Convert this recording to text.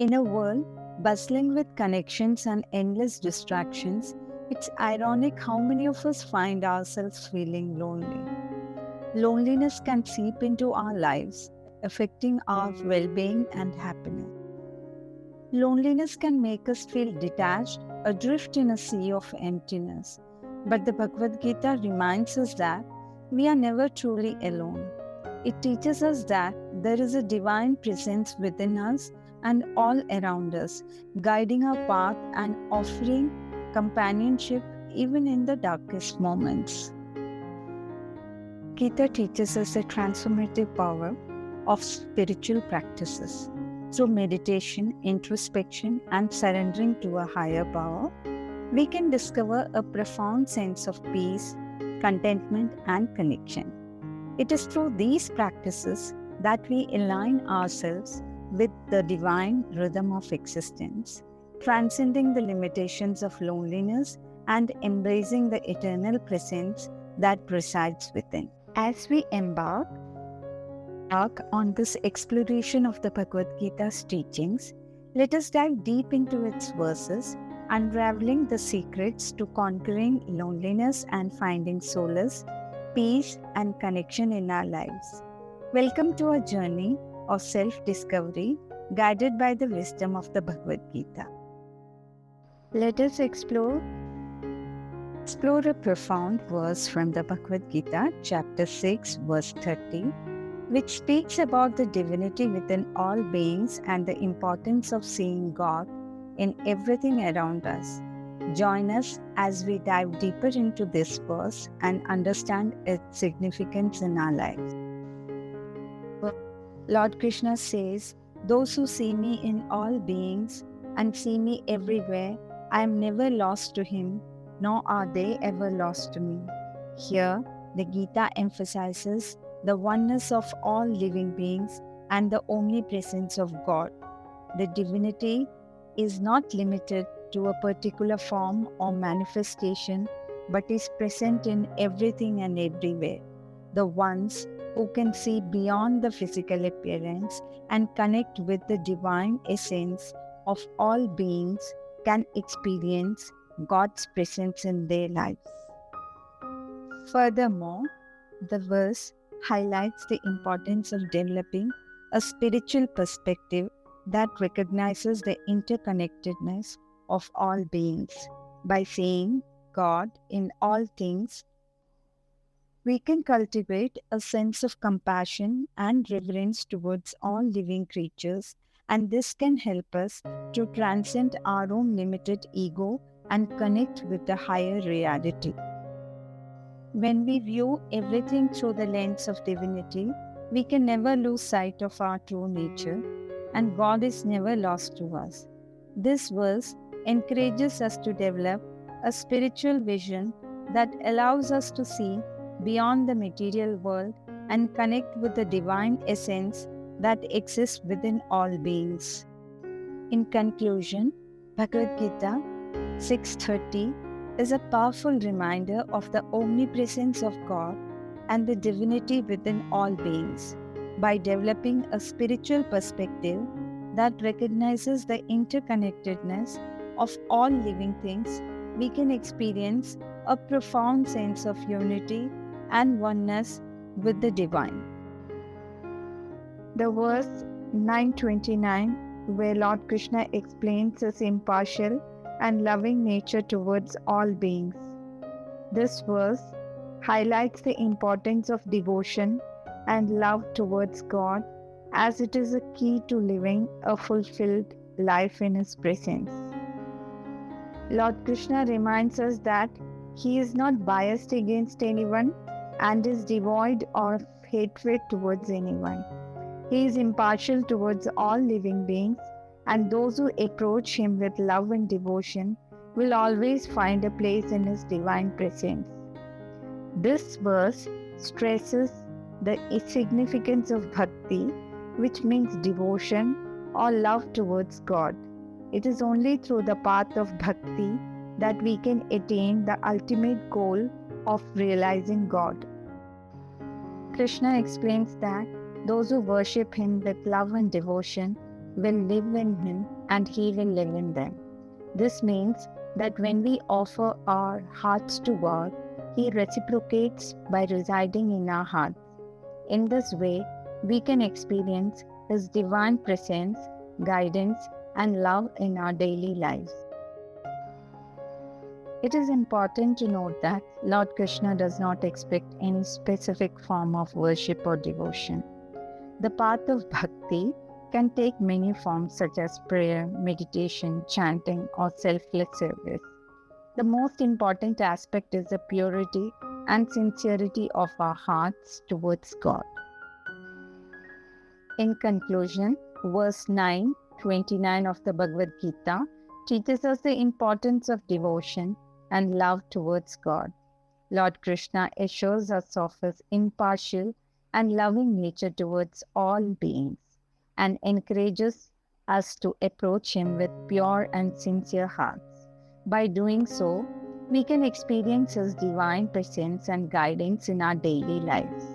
In a world bustling with connections and endless distractions, it's ironic how many of us find ourselves feeling lonely. Loneliness can seep into our lives, affecting our well being and happiness. Loneliness can make us feel detached, adrift in a sea of emptiness. But the Bhagavad Gita reminds us that we are never truly alone. It teaches us that there is a divine presence within us and all around us, guiding our path and offering companionship even in the darkest moments. Gita teaches us the transformative power of spiritual practices. Through meditation, introspection, and surrendering to a higher power, we can discover a profound sense of peace, contentment, and connection. It is through these practices that we align ourselves with the divine rhythm of existence, transcending the limitations of loneliness and embracing the eternal presence that resides within. As we embark on this exploration of the Bhagavad Gita's teachings, let us dive deep into its verses, unraveling the secrets to conquering loneliness and finding solace, peace, and connection in our lives. Welcome to a journey of self-discovery guided by the wisdom of the Bhagavad Gita. Let us explore a profound verse from the Bhagavad Gita, chapter 6, verse 30, which speaks about the divinity within all beings and the importance of seeing God in everything around us. Join us as we dive deeper into this verse and understand its significance in our lives. Lord Krishna says, "Those who see me in all beings and see me everywhere, I am never lost to him, nor are they ever lost to me." Here, the Gita emphasizes the oneness of all living beings and the omnipresence of God. The divinity is not limited to a particular form or manifestation, but is present in everything and everywhere. The ones who can see beyond the physical appearance and connect with the divine essence of all beings can experience God's presence in their lives. Furthermore, the verse highlights the importance of developing a spiritual perspective that recognizes the interconnectedness of all beings. By seeing God in all things, we can cultivate a sense of compassion and reverence towards all living creatures, and this can help us to transcend our own limited ego and connect with the higher reality. When we view everything through the lens of divinity, we can never lose sight of our true nature, and God is never lost to us. This verse encourages us to develop a spiritual vision that allows us to see beyond the material world and connect with the divine essence that exists within all beings. In conclusion, Bhagavad Gita 6:30 is a powerful reminder of the omnipresence of God and the divinity within all beings. By developing a spiritual perspective that recognizes the interconnectedness of all living things, we can experience a profound sense of unity and oneness with the divine. The verse 929, where Lord Krishna explains his impartial and loving nature towards all beings. This verse highlights the importance of devotion and love towards God, as it is a key to living a fulfilled life in His presence. Lord Krishna reminds us that He is not biased against anyone and is devoid of hatred towards anyone. He is impartial towards all living beings, and those who approach Him with love and devotion will always find a place in His divine presence. This verse stresses the significance of bhakti, which means devotion or love towards God. It is only through the path of bhakti that we can attain the ultimate goal of realizing God. Krishna explains that those who worship Him with love and devotion will live in Him and He will live in them. This means that when we offer our hearts to God, He reciprocates by residing in our hearts. In this way, we can experience His divine presence, guidance, and love in our daily lives. It is important to note that Lord Krishna does not expect any specific form of worship or devotion. The path of bhakti can take many forms such as prayer, meditation, chanting, or selfless service. The most important aspect is the purity and sincerity of our hearts towards God. In conclusion, verse 9:29 of the Bhagavad Gita teaches us the importance of devotion and love towards God. Lord Krishna assures us of His impartial and loving nature towards all beings and encourages us to approach Him with pure and sincere hearts. By doing so, we can experience His divine presence and guidance in our daily lives.